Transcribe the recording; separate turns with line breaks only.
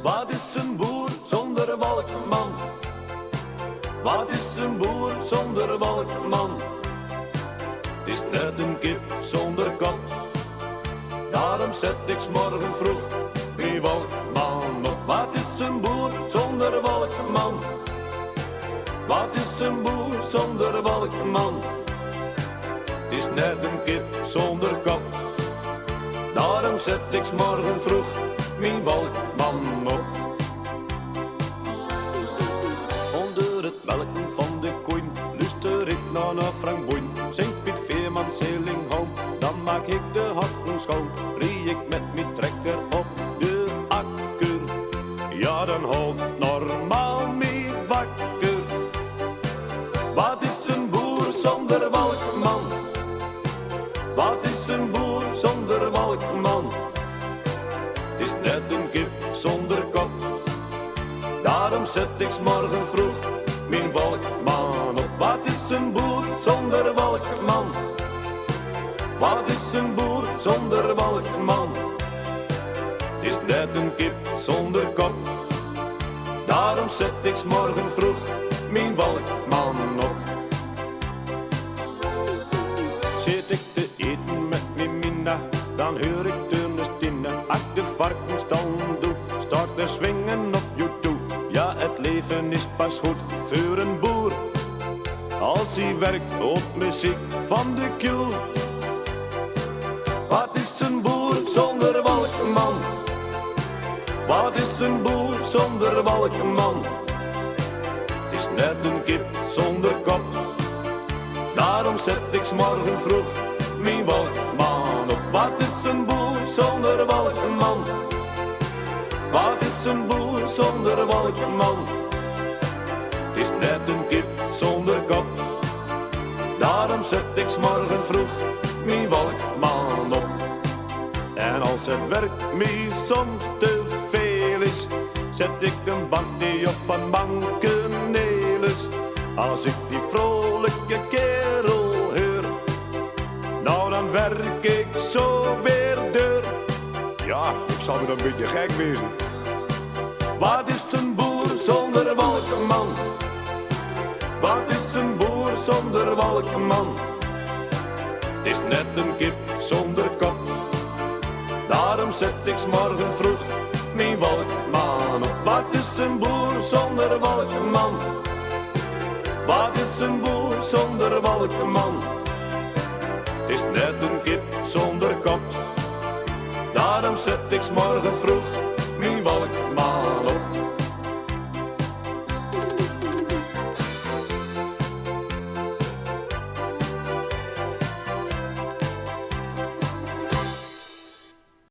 Wat is een boer zonder walkman? Wat is een boer zonder walkman? Het is net een kip zonder kop. Daarom zet ik 's morgen vroeg die walkman op. Wat is een boer zonder walkman? Wat is een boer zonder walkman? Het is net een kip zonder kop. Daarom zet ik 's morgen vroeg mijn walkman op. Onder het melken van de koeien luister ik naar Frank Boeien. Zingt Piet Veerman Sailing Home, dan maak ik de hakken schoon. Rie ik met mijn trekker op de akker, ja dan houdt normaal mee wakker. Wat is een boer zonder walkman? Wat is een boer zonder walkman? Het is net een kip zonder kop. Daarom zet ik 's morgen vroeg mijn walkman op. Wat is een boer zonder walkman? Wat is een boer zonder walkman? Het is net een kip zonder kop. Daarom zet ik 's morgen vroeg mijn walkman op. Zit ik te eten met mijn mina, dan hoor ik Turnestine. Als de varkenstal doe, start de swingen op YouTube. Ja, het leven is pas goed voor een boer als hij werkt op muziek van de Q. Wat is een boer zonder walkman? Wat is een boer zonder walkman? Het is net een kip zonder kop. Daarom zet ik 's morgen vroeg mijn walkman op. Wat is een boer zonder walkman? Wat is een boer zonder walkman? Het is net een kip zonder kop. Daarom zet ik 's morgen vroeg mijn walkman op. En als het werk me soms te veel is, zet ik een bandje op van Mankenelis. Als ik die vrolijke kerel hoor, nou dan werk ik zo weer door.
Ja, ik zal weer een beetje gek wezen.
Wat is een boer zonder walkman? Wat is een boer zonder walkman? Het is net een kip zonder kop. Daarom zet ik 's morgen vroeg mijn walkman op. Wat is een boer zonder walkman? Wat is een boer zonder walkman? Het is net een kip zonder kop. Daarom zet ik 's morgen vroeg